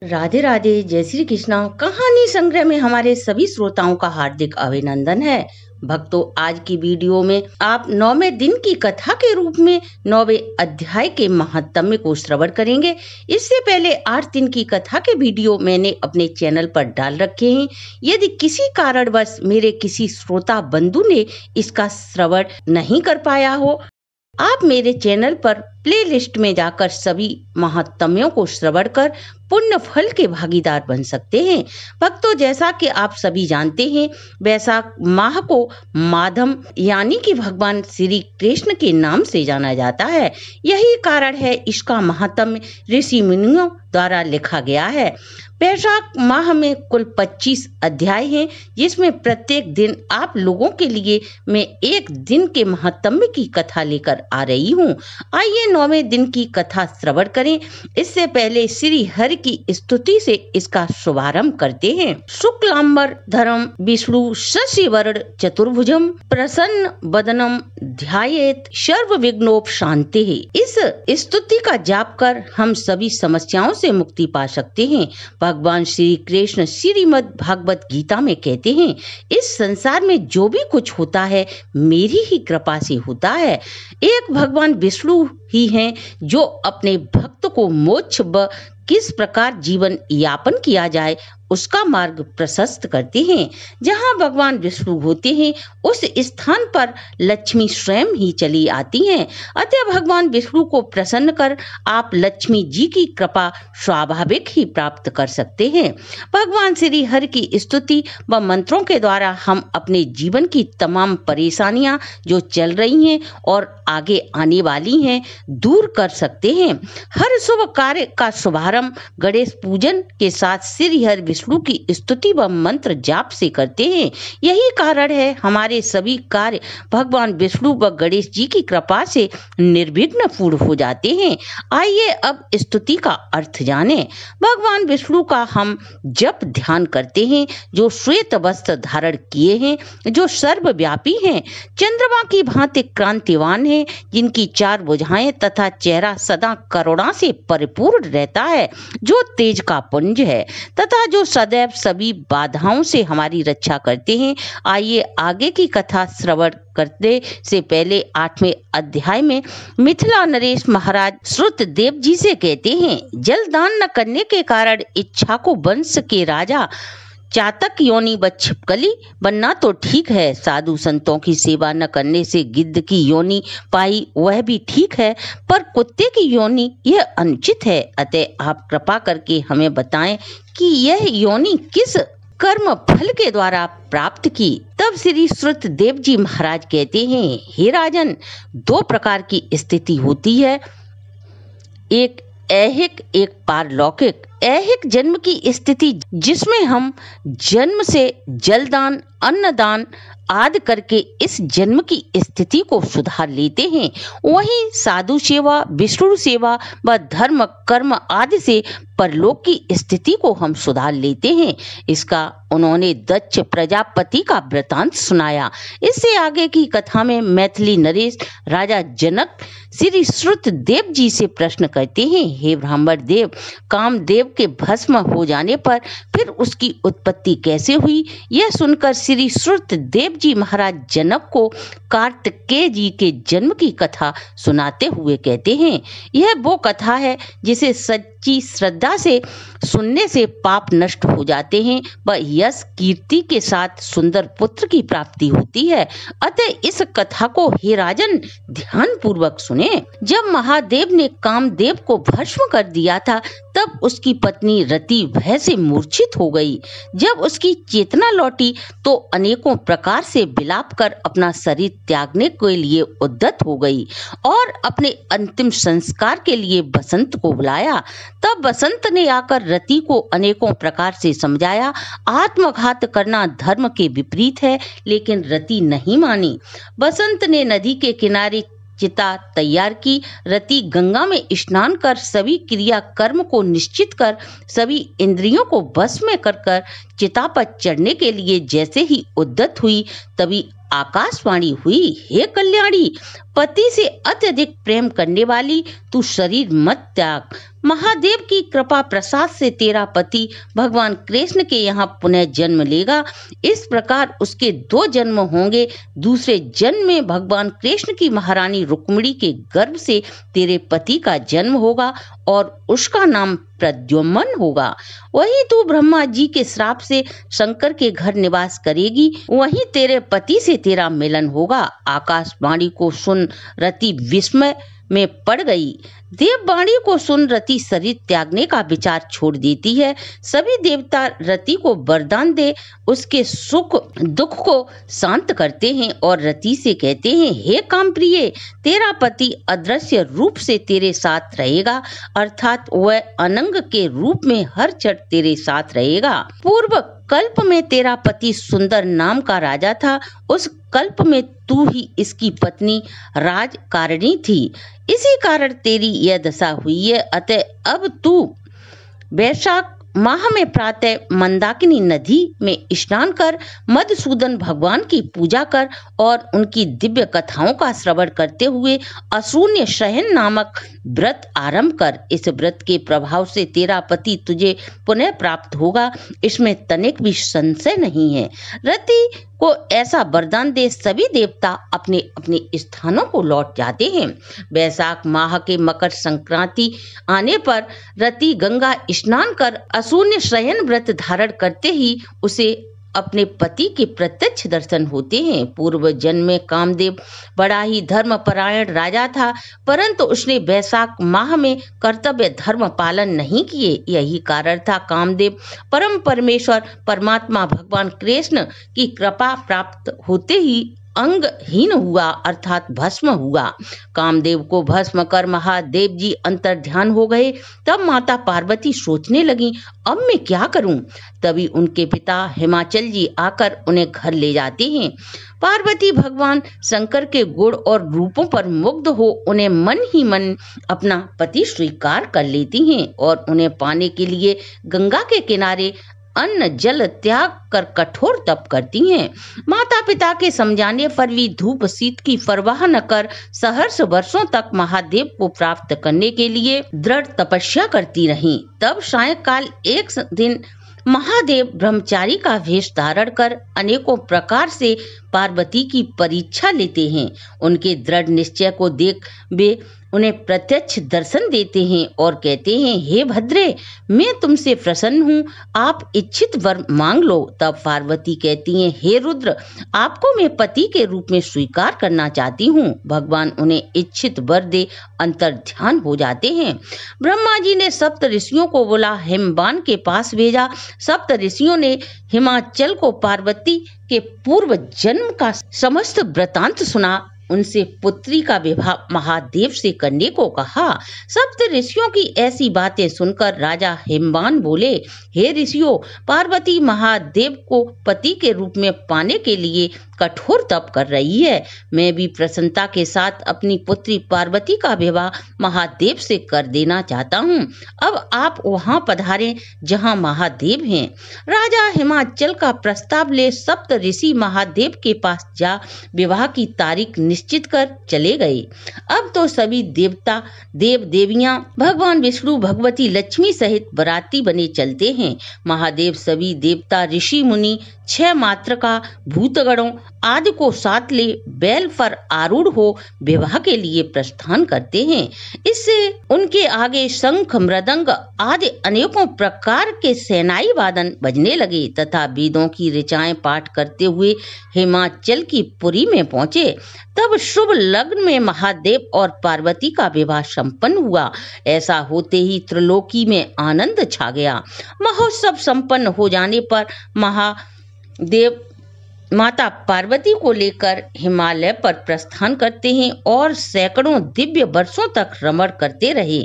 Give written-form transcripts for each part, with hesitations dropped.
राधे राधे, जय श्री कृष्णा। कहानी संग्रह में हमारे सभी श्रोताओं का हार्दिक अभिनंदन है। भक्तों, आज की वीडियो में आप 9वें दिन की कथा के रूप में 9वें अध्याय के महात्म्य को श्रवण करेंगे। इससे पहले 8 दिन की कथा के वीडियो मैंने अपने चैनल पर डाल रखे हैं। यदि किसी कारणवश मेरे किसी श्रोता बंधु ने इसका श्रवण नहीं कर पाया हो, आप मेरे चैनल पर प्लेलिस्ट में जाकर सभी महात्म्यों को श्रवण कर पुण्य फल के भागीदार बन सकते हैं। भक्तों, जैसा कि आप सभी जानते हैं, वैशाख माह को माधम यानी कि भगवान श्री कृष्ण के नाम से जाना जाता है। यही कारण है इसका महात्म्य ऋषि मुनियों द्वारा लिखा गया है। वैशाख माह में कुल 25 अध्याय हैं, जिसमें प्रत्येक दिन आप लोगों के लिए मैं एक दिन के महात्म्य की कथा लेकर आ रही हूँ। आइए 9वें दिन की कथा श्रवण करें। इससे पहले श्री हरि की स्तुति से इसका शुभारंभ करते हैं। शुक्लांबर धरम विष्णु शशिवर्ण चतुर्भुजम प्रसन्न वदनम ध्यायेत सर्व विघ्नोपशांति। इस स्तुति का जाप कर हम सभी समस्याओं से मुक्ति पा सकते हैं। भगवान श्री कृष्ण श्रीमद् भागवत गीता में कहते हैं, इस संसार में जो भी कुछ होता है मेरी ही कृपा से होता है। एक भगवान विष्णु ही हैं जो अपने भक्त को मोक्ष व किस प्रकार जीवन यापन किया जाए उसका मार्ग प्रशस्त करते हैं। जहाँ भगवान विष्णु होते हैं उस स्थान पर लक्ष्मी स्वयं ही चली आती हैं। अतः भगवान विष्णु को प्रसन्न कर आप लक्ष्मी जी की कृपा स्वाभाविक ही प्राप्त कर सकते हैं। भगवान श्री हरि की स्तुति व मंत्रों के द्वारा हम अपने जीवन की तमाम परेशानियां जो चल रही हैं और आगे आने वाली हैं दूर कर सकते हैं। हर शुभ कार्य का शुभारंभ गणेश पूजन के साथ श्री हरि विष्णु की स्तुति व मंत्र जाप से करते हैं। यही कारण है हमारे सभी कार्य भगवान विष्णु व गणेश जी की कृपा से निर्विघ्न पूर्ण हो जाते हैं। आइए अब स्तुति का अर्थ जानें। भगवान विष्णु का हम जप ध्यान करते हैं, जो श्वेत वस्त्र धारण किए हैं, जो सर्वव्यापी हैं, चंद्रमा की भांति क्रांतिवान हैं, जिनकी 4 भुजाएं तथा चेहरा सदा करुणा से परिपूर्ण रहता है, जो तेज का पुंज है तथा जो सदैव सभी बाधाओं से हमारी रक्षा करते हैं। आइए आगे की कथा श्रवण करने से पहले 8वें अध्याय में मिथिला नरेश महाराज श्रुतदेव जी से कहते हैं, जल दान न करने के कारण इच्छा को वंश के राजा चातक योनि व छिपकली बनना तो ठीक है, साधु संतों की सेवा न करने से गिद्ध की योनि पाई वह भी ठीक है, पर कुत्ते की योनि यह अनुचित है। अतः आप कृपा करके हमें बताएं कि यह योनि किस कर्म फल के द्वारा प्राप्त की। तब श्री श्रुतदेव जी महाराज कहते हैं, हे राजन, 2 प्रकार की स्थिति होती है, एक ऐहिक एक पारलौकिक। ऐहिक जन्म की स्थिति जिसमें हम जन्म से जलदान अन्नदान आदि करके इस जन्म की स्थिति को सुधार लेते हैं। वहीं साधु सेवा विष्णु सेवा व धर्म कर्म आदि से परलोक की स्थिति को हम सुधार लेते हैं। इसका उन्होंने दक्ष प्रजापति का वृतांत सुनाया। इससे आगे की कथा में मैथिली नरेश राजा जनक श्री श्रुतदेव जी से प्रश्न करते हैं, हे ब्राह्मण देव, कामदेव के भस्म हो जाने पर फिर उसकी उत्पत्ति कैसे हुई? यह सुनकर श्री श्रुतदेव जी महाराज जनक को कार्तिकेय जी के जन्म की कथा सुनाते हुए कहते हैं, यह वो कथा है जिसे सच्ची श्रद्धा से सुनने से पाप नष्ट हो जाते हैं व यश कीर्ति के साथ सुंदर पुत्र की प्राप्ति होती है। अतः इस कथा को हे राजन ध्यान पूर्वक सुने। जब महादेव ने कामदेव को भस्म कर दिया था तब उसकी पत्नी रति भय से मूर्छित हो गई। जब उसकी चेतना लौटी तो अनेकों प्रकार से विलाप कर अपना शरीर त्यागने के लिए उद्यत हो गई और अपने अंतिम संस्कार के लिए बसंत को बुलाया। तब बसंत ने आकर रति को अनेकों प्रकार से समझाया। आत्मघात करना धर्म के विपरीत है, लेकिन रति नहीं मानी। बसंत ने नदी के किनारे चिता तैयार की। रति गंगा में स्नान कर सभी क्रिया कर्म को निश्चित कर सभी इंद्रियों को वश में कर चिता पर चढ़ने के लिए जैसे ही उद्यत हुई तभी आकाशवाणी हुई, हे कल्याणी, पति से अत्यधिक प्रेम करने वाली, तू शरीर मत त्याग। महादेव की कृपा प्रसाद से तेरा पति भगवान कृष्ण के यहाँ पुनः जन्म लेगा। इस प्रकार उसके 2 जन्म होंगे। दूसरे जन्म में भगवान कृष्ण की महारानी रुक्मिणी के गर्भ से तेरे पति का जन्म होगा और उसका नाम प्रद्युम्न होगा। वहीं तू ब्रह्मा जी के श्राप से शंकर के घर निवास करेगी। वहीं तेरे पति से तेरा मिलन होगा। आकाशवाणी को सुन रति विस्मय में पड़ गई। देववाणी को सुन रति शरीर त्यागने का विचार छोड़ देती है। सभी देवता रति को वरदान दे उसके सुख दुख को शांत करते हैं और रति से कहते हैं, हे कामप्रिय, तेरा पति अदृश्य रूप से तेरे साथ रहेगा, अर्थात वह अनंग के रूप में हर क्षण तेरे साथ रहेगा। पूर्व कल्प में तेरा पति सुंदर नाम का राजा था। उस कल्प में तू ही इसकी पत्नी राजकारिणी थी। इसी कारण तेरी यह दशा हुई है। अतः अब तू वैशाख माह में प्रातः मंदाकिनी नदी में स्नान कर, मधुसूदन भगवान की पूजा कर और उनकी दिव्य कथाओं का श्रवण करते हुए अशून्य शयन नामक व्रत आरंभ कर। इस व्रत के प्रभाव से तेरा पति तुझे पुनः प्राप्त होगा, इसमें तनिक भी संशय नहीं है। रति को ऐसा वरदान दे सभी देवता अपने अपने स्थानों को लौट जाते हैं। वैशाख माह के मकर संक्रांति आने पर रति गंगा स्नान कर अशून्य शयन व्रत धारण करते ही उसे अपने पति के प्रत्यक्ष दर्शन होते हैं। पूर्व जन्म में कामदेव बड़ा ही धर्मपरायण राजा था, परंतु उसने वैशाख माह में कर्तव्य धर्म पालन नहीं किए। यही कारण था कामदेव परम परमेश्वर परमात्मा भगवान कृष्ण की कृपा प्राप्त होते ही अंगहीन हुआ, अर्थात भस्म हुआ। कामदेव को भस्म कर महादेव जी अंतर्ध्यान हो गए। तब माता पार्वती सोचने लगी, अब मैं क्या करूं? तभी उनके पिता हिमाचल जी आकर उन्हें घर ले जाते हैं। पार्वती भगवान शंकर के गुण और रूपों पर मुग्ध हो उन्हें मन ही मन अपना पति स्वीकार कर लेती हैं और उन्हें पाने के लिए गंगा के किनारे अन्न जल त्याग कर कठोर तप करती हैं। माता पिता के समझाने पर भी धूप शीत की परवाह न कर सहर्ष वर्षों तक महादेव को प्राप्त करने के लिए दृढ़ तपस्या करती रहीं। तब सायंकाल एक दिन महादेव ब्रह्मचारी का वेश धारण कर अनेकों प्रकार से पार्वती की परीक्षा लेते हैं। उनके दृढ़ निश्चय को देख वे उन्हें प्रत्यक्ष दर्शन देते हैं और कहते हैं, हे भद्रे, मैं तुमसे प्रसन्न हूँ, आप इच्छित वर मांग लो। तब पार्वती कहती हैं, हे रुद्र, आपको मैं पति के रूप में स्वीकार करना चाहती हूँ। भगवान उन्हें इच्छित वर दे अंतर्ध्यान हो जाते हैं। ब्रह्मा जी ने सप्त ऋषियों को बोला हिमवान के पास भेजा। सप्त ऋषियों ने हिमाचल को पार्वती के पूर्व जन्म का समस्त वृतांत सुना। उनसे पुत्री का विवाह महादेव से करने को कहा। सप्त ऋषियों की ऐसी बातें सुनकर राजा हिमवान बोले, हे ऋषियों, पार्वती महादेव को पति के रूप में पाने के लिए कठोर तप कर रही है। मैं भी प्रसन्नता के साथ अपनी पुत्री पार्वती का विवाह महादेव से कर देना चाहता हूँ। अब आप वहाँ पधारें जहाँ महादेव हैं। राजा हिमाचल का प्रस्ताव ले सप्त ऋषि महादेव के पास जा विवाह की तारीख निश्चित कर चले गए। अब तो सभी देवता देव देवियां भगवान विष्णु भगवती लक्ष्मी सहित बराती बने चलते हैं। महादेव सभी देवता ऋषि मुनि 6 मात्र का भूतगणों आदि को साथ ले बैल पर आरूढ़ हो विवाह के लिए प्रस्थान करते हैं। इससे उनके आगे शंख मृदंग आदि अनेकों प्रकार के सेनाई वादन बजने लगे तथा वेदों की ऋचाएं पाठ करते हुए हिमाचल की पुरी में पहुंचे। तब शुभ लग्न में महादेव और पार्वती का विवाह संपन्न हुआ। ऐसा होते ही त्रिलोकी में आनंद छा गया। महोत्सव संपन्न हो जाने पर महादेव माता पार्वती को लेकर हिमालय पर प्रस्थान करते हैं और सैकड़ों दिव्य वर्षों तक रमण करते रहे।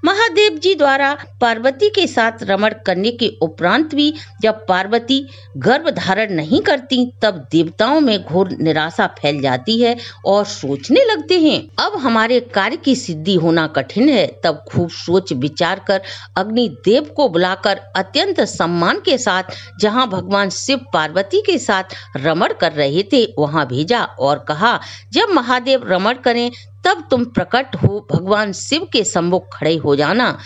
महादेव जी द्वारा पार्वती के साथ रमण करने के उपरांत भी जब पार्वती गर्भ धारण नहीं करती तब देवताओं में घोर निराशा फैल जाती है और सोचने लगते हैं अब हमारे कार्य की सिद्धि होना कठिन है। तब खूब सोच विचार कर अग्निदेव को बुलाकर अत्यंत सम्मान के साथ जहाँ भगवान शिव पार्वती के साथ रमण कर रहे थे वहां भेजा और कहा, जब महादेव रमण करें तब तुम प्रकट हो भगवान शिव के सम्मुख खड़े हो जाना,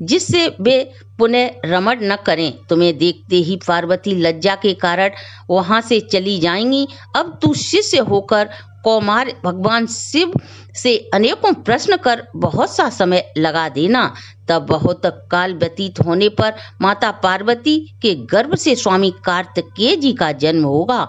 जिससे वे पुनः रमण न करें। तुम्हें देखते ही पार्वती लज्जा के कारण वहां से चली जाएंगी। अब तू शिष्य होकर कौमार भगवान शिव से अनेकों प्रश्न कर बहुत सा समय लगा देना। तब बहुत काल व्यतीत होने पर माता पार्वती के गर्भ से स्वामी कार्तिकेय जी का जन्म होगा।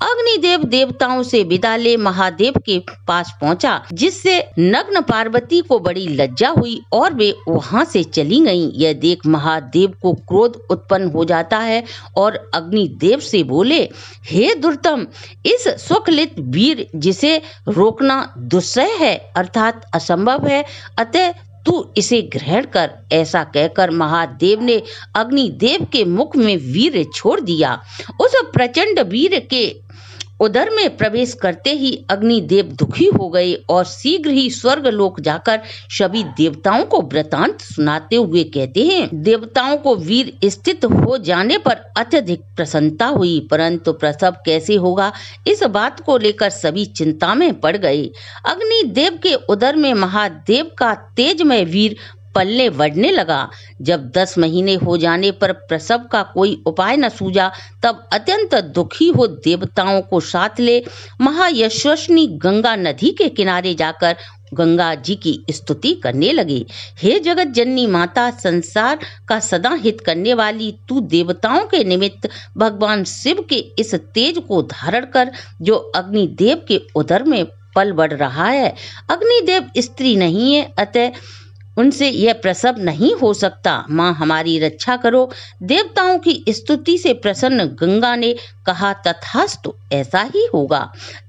अग्निदेव देवताओं से विदा ले महादेव के पास पहुंचा, जिससे नग्न पार्वती को बड़ी लज्जा हुई और वे वहां से चली गईं। यह देख महादेव को क्रोध उत्पन्न हो जाता है और अग्निदेव से बोले, हे दुर्तम, इस स्वखलित वीर जिसे रोकना दुस्सह है अर्थात असंभव है, अतः तू इसे ग्रहण कर। ऐसा कहकर महादेव ने अग्निदेव के मुख में वीर छोड़ दिया। उस प्रचंड वीर के उदर में प्रवेश करते ही अग्निदेव दुखी हो गए और शीघ्र ही स्वर्ग लोक जाकर सभी देवताओं को वृतांत सुनाते हुए कहते हैं, देवताओं को वीर स्थित हो जाने पर अत्यधिक प्रसन्नता हुई, परंतु प्रसव कैसे होगा इस बात को लेकर सभी चिंता में पड़ गए। अग्निदेव के उदर में महादेव का तेजमय वीर पलने बढ़ने लगा। जब 10 महीने हो जाने पर प्रसव का कोई उपाय न सूझा, तब अत्यंत दुखी हो देवताओं को साथ ले महायशस्विनी गंगा नदी के किनारे जाकर गंगा जी की स्तुति करने लगे। हे जगत जननी माता, संसार का सदा हित करने वाली तू देवताओं के निमित्त भगवान शिव के इस तेज को धारण कर जो अग्निदेव के उदर में पल बढ़ रहा है। अग्निदेव स्त्री नहीं है, अतः उनसे यह प्रसव नहीं हो सकता। माँ हमारी रक्षा करो। देवताओं की स्तुति से प्रसन्न गंगा ने कहा, तथास्तु, ऐसा ही होगा।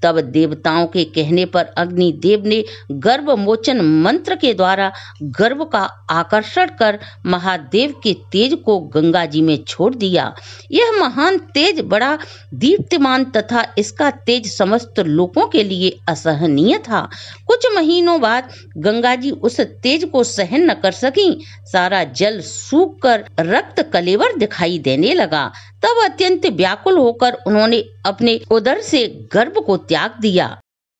तब देवताओं के कहने पर अग्निदेव ने गर्भ मोचन मंत्र के द्वारा गर्भ का आकर्षण कर महादेव के तेज को गंगा जी में छोड़ दिया। यह महान तेज बड़ा दीप्तिमान तथा इसका तेज समस्त लोगों के लिए असहनीय था। कुछ महीनों बाद गंगा जी उस तेज को सहन न कर सकी। सारा जल सूख कर रक्त कलेवर दिखाई देने लगा। तब अत्यंत व्याकुल होकर उन्होंने अपने उदर से गर्भ को त्याग दिया,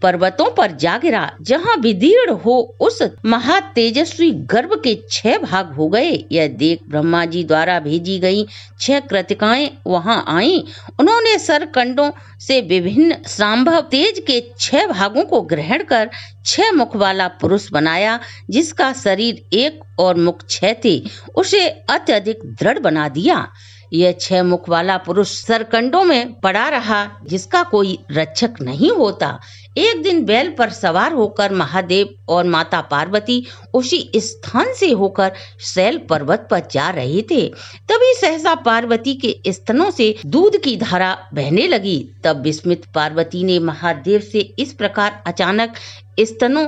पर्वतों पर जा गिरा। जहाँ विदीर्ण हो उस महातेजस्वी गर्भ के 6 भाग हो गए। यह देख ब्रह्मा जी द्वारा भेजी गई 6 कृतिकाएं वहां आईं। उन्होंने सरकंडों से विभिन्न संभव तेज के 6 भागों को ग्रहण कर 6 मुख वाला पुरुष बनाया, जिसका शरीर 1 और मुख 6 थे। उसे अत्यधिक दृढ़ बना दिया। यह 6 मुख वाला पुरुष सरकंडों में पड़ा रहा, जिसका कोई रक्षक नहीं होता। एक दिन बैल पर सवार होकर महादेव और माता पार्वती उसी स्थान से होकर शैल पर्वत पर जा रहे थे। तभी सहसा पार्वती के स्तनों से दूध की धारा बहने लगी। तब विस्मित पार्वती ने महादेव से इस प्रकार अचानक स्तनों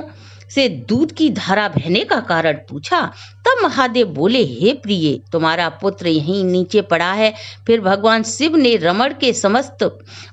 से दूध की धारा बहने का कारण पूछा। तब महादेव बोले, हे प्रिय, तुम्हारा पुत्र यहीं नीचे पड़ा है। फिर भगवान शिव ने रमण के समस्त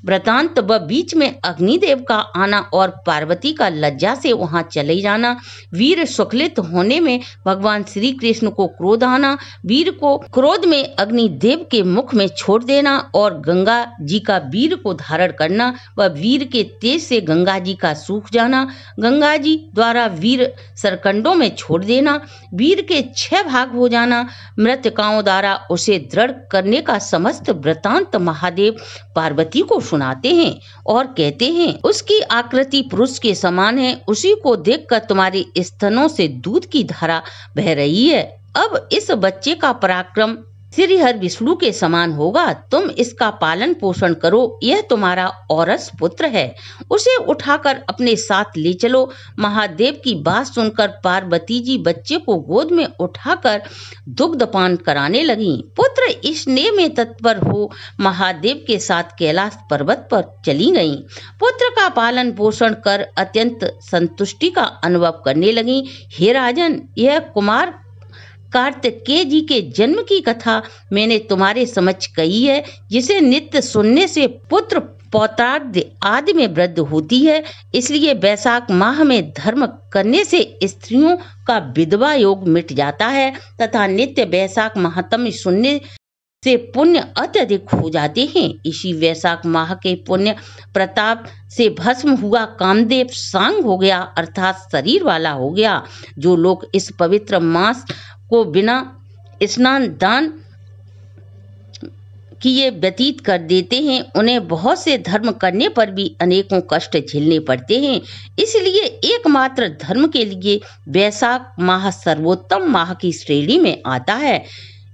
वृतांत व बीच में अग्निदेव का आना और पार्वती का लज्जा से वहां चले जाना, वीर सुखलित होने में भगवान श्री कृष्ण को क्रोध आना, वीर को क्रोध में अग्निदेव के मुख में छोड़ देना और गंगा जी का वीर को धारण करना व वीर के तेज से गंगा जी का सूख जाना, गंगा जी द्वारा वीर सरकंडों में छोड़ देना, वीर के 6 भाग हो जाना, मृतकाओं द्वारा उसे दृढ़ करने का समस्त वृतांत महादेव पार्वती को सुनाते हैं और कहते हैं, उसकी आकृति पुरुष के समान है। उसी को देखकर तुम्हारे स्तनों से दूध की धारा बह रही है। अब इस बच्चे का पराक्रम श्री हर विष्णु के समान होगा। तुम इसका पालन पोषण करो, यह तुम्हारा औरस पुत्र है। उसे उठाकर अपने साथ ले चलो। महादेव की बात सुनकर पार्वती जी बच्चे को गोद में उठाकर दुग्धपान कराने लगी। पुत्र स्नेह में तत्पर हो महादेव के साथ कैलाश पर्वत पर चली गईं। पुत्र का पालन पोषण कर अत्यंत संतुष्टि का अनुभव करने लगी। हे राजन, यह कुमार कार्तिकेय जी के जन्म की कथा मैंने तुम्हारे समक्ष कही है, जिसे नित्य सुनने से पुत्र पौत्रादि आदि में वृद्धि होती है। इसलिए वैशाख माह में धर्म करने से स्त्रियों का विधवा योग मिट जाता है तथा नित्य वैशाख महात्म्य सुनने से पुण्य अत्यधिक हो जाते हैं। इसी वैशाख माह के पुण्य प्रताप से भस्म हुआ कामदेव सांग हो गया, अर्थात शरीर वाला हो गया। जो लोग इस पवित्र मास को बिना स्नान दान किए व्यतीत कर देते हैं, उन्हें बहुत से धर्म करने पर भी अनेकों कष्ट झेलने पड़ते हैं। इसलिए एकमात्र धर्म के लिए वैशाख माह सर्वोत्तम माह की श्रेणी में आता है।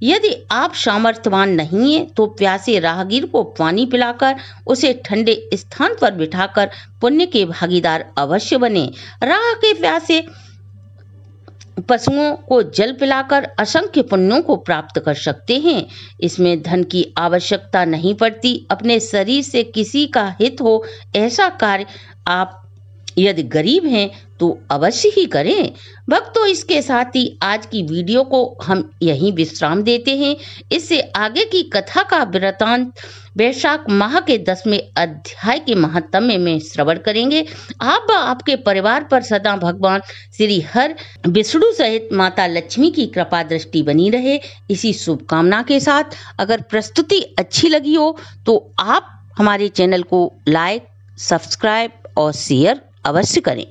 यदि आप सामर्थ्यवान नहीं हैं तो प्यासे राहगीर को पानी पिलाकर उसे ठंडे स्थान पर बिठाकर पुण्य के भागीदार अवश्य बने। राह के प्यासे पशुओं को जल पिलाकर असंख्य पुण्यों को प्राप्त कर सकते हैं। इसमें धन की आवश्यकता नहीं पड़ती। अपने शरीर से किसी का हित हो ऐसा कार्य आप यदि गरीब हैं तो अवश्य ही करें। भक्तों, इसके साथ ही आज की वीडियो को हम यहीं विश्राम देते हैं। इससे आगे की कथा का वृतांत वैशाख माह के 10वें अध्याय के महत्म में श्रवण करेंगे। आप व आपके परिवार पर सदा भगवान श्री हर विष्णु सहित माता लक्ष्मी की कृपा दृष्टि बनी रहे, इसी शुभकामना के साथ अगर प्रस्तुति अच्छी लगी हो तो आप हमारे चैनल को लाइक, सब्सक्राइब और शेयर अवश्य करें।